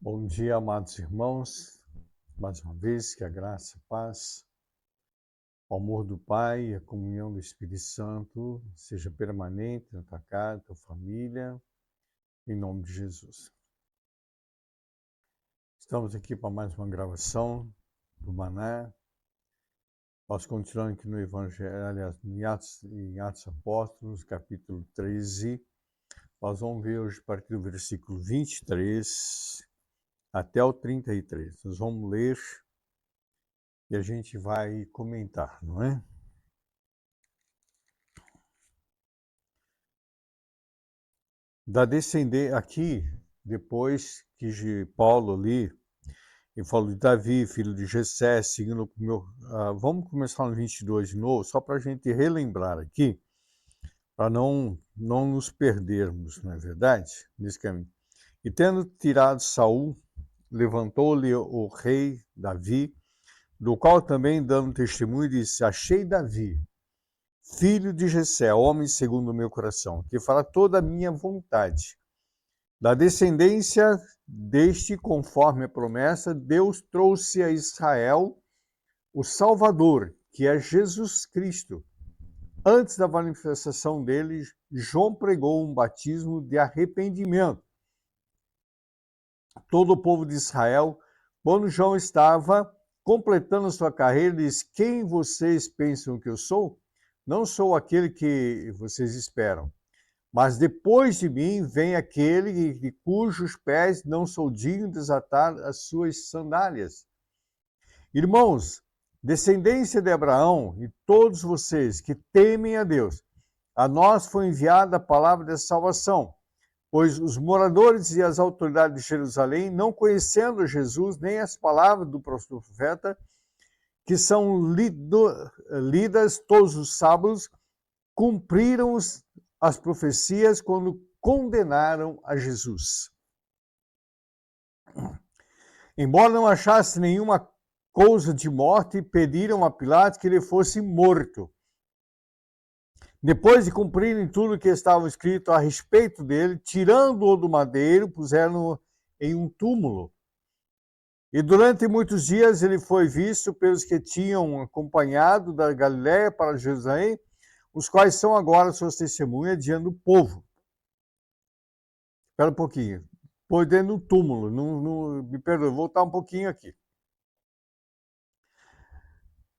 Bom dia, amados irmãos. Mais uma vez, que a graça, a paz, o amor do Pai e a comunhão do Espírito Santo seja permanente na tua casa, na tua família, em nome de Jesus. Estamos aqui para mais uma gravação do Maná. Nós continuamos aqui no Evangelho, aliás, em Atos Apóstolos, capítulo 13. Nós vamos ver hoje a partir do versículo 23 até o 33. Nós vamos ler e a gente vai comentar, não é? Da descender aqui, depois que Paulo ali, ele falou de Davi, filho de Jessé, seguindo o meu... vamos começar no 22 de novo, só para a gente relembrar aqui, para não nos perdermos, não é verdade? Nesse caminho. E tendo tirado Saul, levantou-lhe o rei Davi, do qual também dando testemunho, disse: achei Davi, filho de Jessé, homem segundo o meu coração, que fará toda a minha vontade. Da descendência deste, conforme a promessa, Deus trouxe a Israel o Salvador, que é Jesus Cristo. Antes da manifestação dele, João pregou um batismo de arrependimento. Todo o povo de Israel, quando João estava completando sua carreira, disse: quem vocês pensam que eu sou? Não sou aquele que vocês esperam. Mas depois de mim vem aquele de cujos pés não sou digno de desatar as suas sandálias. Irmãos, descendência de Abraão e todos vocês que temem a Deus, a nós foi enviada a palavra da salvação, pois os moradores e as autoridades de Jerusalém, não conhecendo Jesus nem as palavras do profeta, que são lidas todos os sábados, cumpriram as profecias quando condenaram a Jesus. Embora não achasse nenhuma causa de morte, pediram a Pilatos que ele fosse morto. Depois de cumprirem tudo que estava escrito a respeito dele, tirando-o do madeiro, puseram-no em um túmulo. E durante muitos dias ele foi visto pelos que tinham acompanhado da Galiléia para Jerusalém, os quais são agora suas testemunhas diante do povo. Espera um pouquinho. Foi dentro do túmulo. Me perdoe, vou voltar um pouquinho aqui.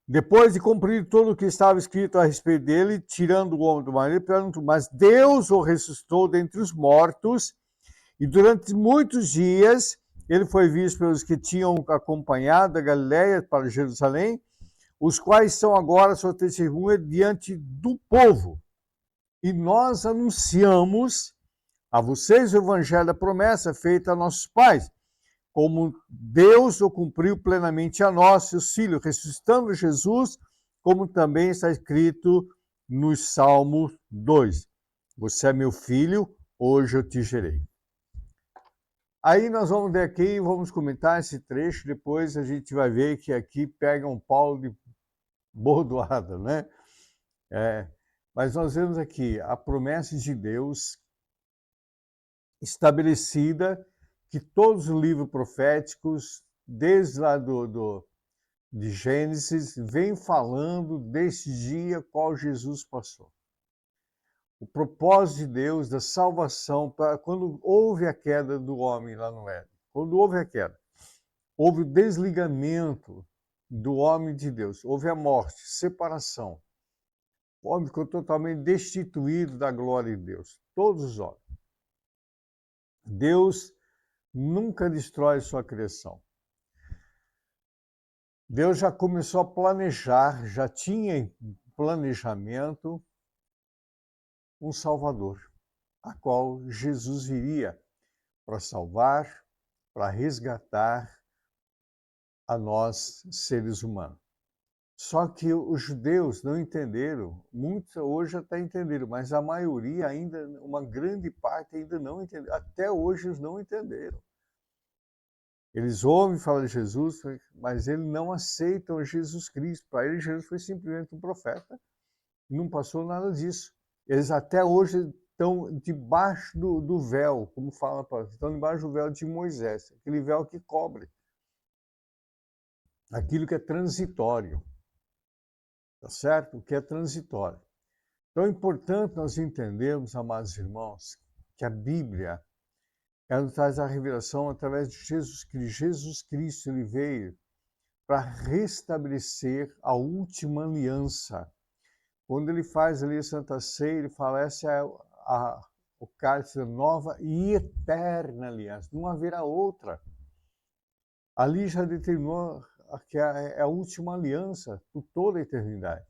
Depois de cumprir tudo o que estava escrito a respeito dele, tirando o homem do madeiro, perguntou: mas Deus o ressuscitou dentre os mortos, e durante muitos dias ele foi visto pelos que tinham acompanhado da Galiléia para Jerusalém, os quais são agora sua testemunha diante do povo. E nós anunciamos a vocês o evangelho da promessa feita a nossos pais, como Deus o cumpriu plenamente a nós, seus filhos, ressuscitando Jesus, como também está escrito no Salmo 2. Você é meu filho, hoje eu te gerei. Aí nós vamos ver aqui e vamos comentar esse trecho, depois a gente vai ver que aqui pega um Paulo de bordoada, né? Mas nós vemos aqui a promessa de Deus estabelecida, que todos os livros proféticos, desde lá de Gênesis, vem falando desse dia qual Jesus passou. O propósito de Deus da salvação, quando houve a queda do homem lá no Éden, quando houve a queda, houve o desligamento do homem de Deus, houve a morte, separação. O homem ficou totalmente destituído da glória de Deus, todos os homens. Deus nunca destrói sua criação. Deus já começou a planejar, já tinha em planejamento um Salvador, a qual Jesus viria para salvar, para resgatar a nós, seres humanos. Só que os judeus não entenderam, muitos hoje já estão entendendo, mas a maioria ainda, uma grande parte ainda não entendeu. Até hoje eles não entenderam. Eles ouvem falar de Jesus, mas eles não aceitam Jesus Cristo. Para eles, Jesus foi simplesmente um profeta. Não passou nada disso. Eles até hoje estão debaixo do véu, como fala a palavra, estão debaixo do véu de Moisés, aquele véu que cobre aquilo que é transitório, tá certo? O que é transitório. Então é importante nós entendermos, amados irmãos, que a Bíblia, ela nos traz a revelação através de Jesus Cristo. Jesus Cristo, ele veio para restabelecer a última aliança. Quando ele faz ali a Santa Ceia, ele fala, essa é o cálice da nova e eterna aliança. Não haverá outra. Ali já determinou que é a última aliança por toda a eternidade.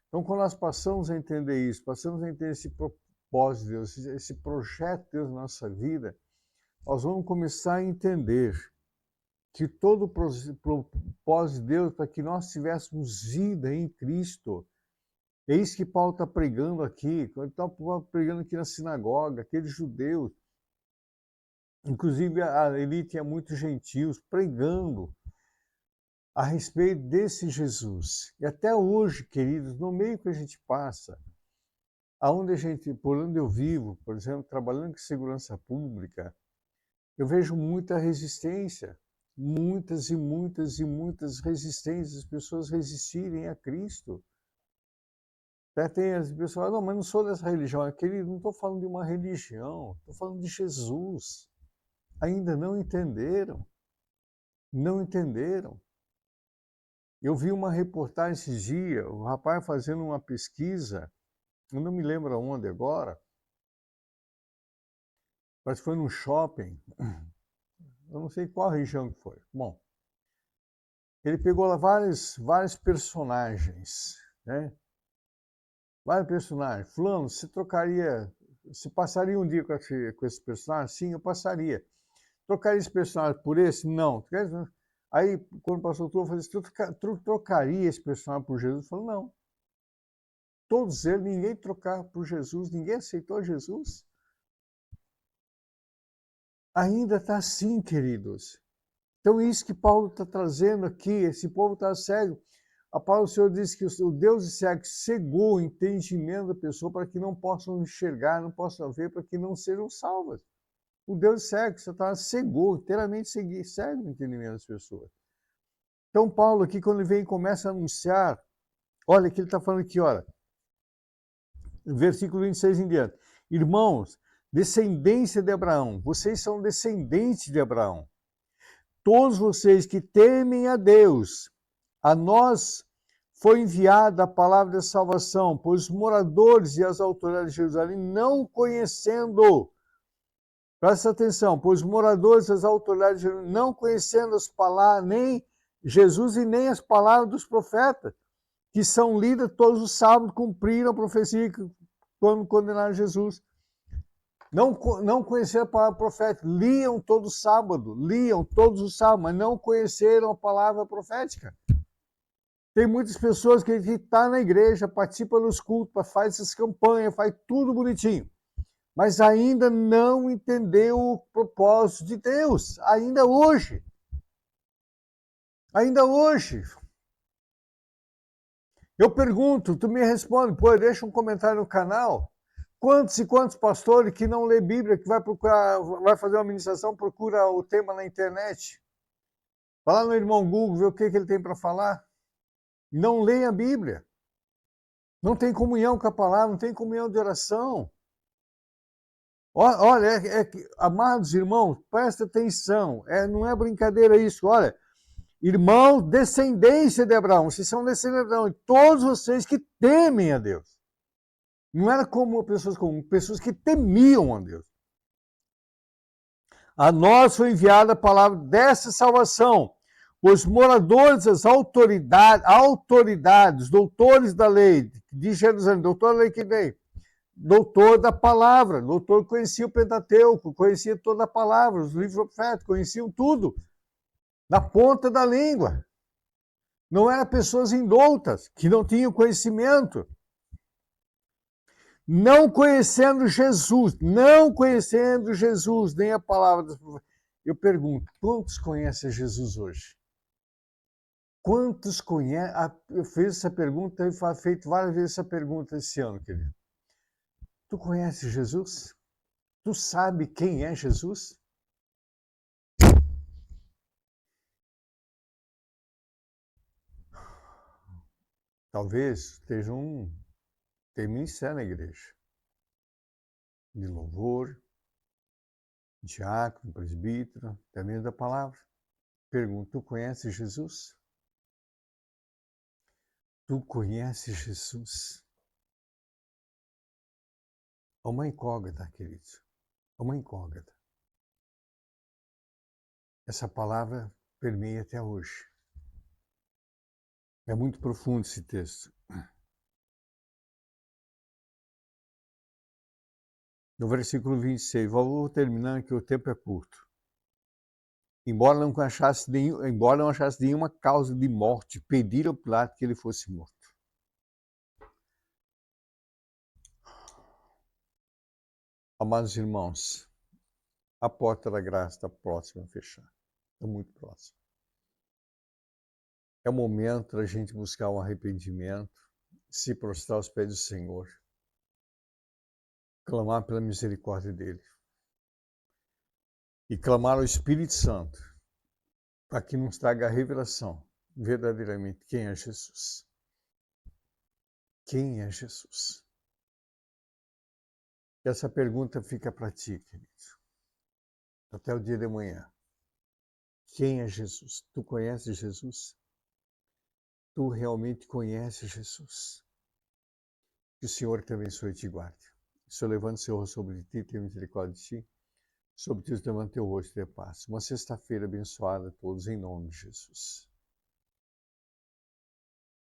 Então, quando nós passamos a entender isso, passamos a entender esse propósito de Deus, esse projeto de Deus na nossa vida, nós vamos começar a entender que todo o propósito de Deus para que nós tivéssemos vida em Cristo. É isso que Paulo está pregando aqui, ele está pregando aqui na sinagoga, aqueles judeus, inclusive ali tinha muitos gentios, pregando a respeito desse Jesus. E até hoje, queridos, no meio que a gente passa, por onde eu vivo, por exemplo, trabalhando com segurança pública, eu vejo muita resistência, muitas e muitas e muitas resistências, as pessoas resistirem a Cristo. Até tem as pessoas, não, mas não sou dessa religião. Querido, não estou falando de uma religião, estou falando de Jesus. Ainda não entenderam. Não entenderam. Eu vi uma reportagem esses dias, o rapaz fazendo uma pesquisa, eu não me lembro onde agora, mas foi num shopping, eu não sei qual região que foi. Bom, ele pegou lá vários personagens, né? Vários personagens. Fulano, você passaria um dia com esse personagem? Sim, eu passaria. Trocaria esse personagem por esse? Não. Aí, quando passou tudo, eu falei assim, trocaria esse personagem por Jesus? Eu falei, não. Todos eles, ninguém trocar por Jesus, ninguém aceitou Jesus. Ainda está assim, queridos. Então, isso que Paulo está trazendo aqui, esse povo está cego. A palavra do Senhor diz que o Deus cego cegou o entendimento da pessoa para que não possam enxergar, não possam ver, para que não sejam salvas. O Deus cego, Satanás cegou, inteiramente cego o entendimento das pessoas. Então, Paulo aqui, quando ele vem e começa a anunciar, olha que ele está falando aqui, olha, versículo 26 em diante. Irmãos, descendência de Abraão, vocês são descendentes de Abraão. Todos vocês que temem a Deus, a nós foi enviada a palavra da salvação, pois os moradores e as autoridades de Jerusalém, não conhecendo, presta atenção, pois os moradores e as autoridades de Jerusalém, não conhecendo as palavras, nem Jesus e nem as palavras dos profetas, que são lidas todos os sábados, cumpriram a profecia quando condenaram Jesus. Não conheceram a palavra profética, liam todo sábado, liam todos os sábados, mas não conheceram a palavra profética. Tem muitas pessoas que estão na igreja, participam dos cultos, faz essas campanhas, faz tudo bonitinho, mas ainda não entendeu o propósito de Deus, ainda hoje. Ainda hoje. Eu pergunto, tu me responde, pô, deixa um comentário no canal. Quantos e quantos pastores que não lê Bíblia, que vai procurar, vai fazer uma ministração, procura o tema na internet? Vai lá no irmão Google, vê o que ele tem para falar. Não lê a Bíblia. Não tem comunhão com a palavra, não tem comunhão de oração. Olha, amados irmãos, presta atenção. Não é brincadeira isso. Olha, irmãos, descendência de Abraão, vocês são descendentes de Abraão, e todos vocês que temem a Deus. Não era como pessoas comuns, pessoas que temiam a Deus. A nós foi enviada a palavra dessa salvação. Os moradores, as autoridades, doutores da lei de Jerusalém, doutor da lei que veio, doutor da palavra, doutor conhecia o Pentateuco, conhecia toda a palavra, os livros proféticos, conheciam tudo, na ponta da língua. Não eram pessoas indoutas, que não tinham conhecimento. Não conhecendo Jesus, nem a palavra. Eu pergunto, quantos conhecem Jesus hoje? Quantos conhecem? Eu fiz essa pergunta, eu feito várias vezes essa pergunta esse ano, querido. Tu conheces Jesus? Tu sabe quem é Jesus? Talvez esteja tem ministério na igreja. De louvor, diácono, presbítero, até mesmo da palavra. Pergunto, tu conheces Jesus? Tu conheces Jesus? É uma incógnita, queridos. É uma incógnita. Essa palavra permeia até hoje. É muito profundo esse texto. No versículo 26, vou terminando que o tempo é curto. Embora não achasse nenhuma causa de morte, pediram ao Pilato que ele fosse morto. Amados irmãos, a porta da graça está próxima a fechar. Está muito próxima. É o momento da gente buscar um arrependimento, se prostrar aos pés do Senhor, clamar pela misericórdia dele e clamar ao Espírito Santo para que nos traga a revelação verdadeiramente quem é Jesus. Quem é Jesus? Essa pergunta fica para ti, querido. Até o dia de amanhã. Quem é Jesus? Tu conheces Jesus? Tu realmente conheces Jesus? Que o Senhor te abençoe e te guarde. O Senhor levante seu rosto sobre ti, tenha misericórdia de ti. Sobre ti levante teu rosto e dê paz. Uma sexta-feira abençoada a todos, em nome de Jesus.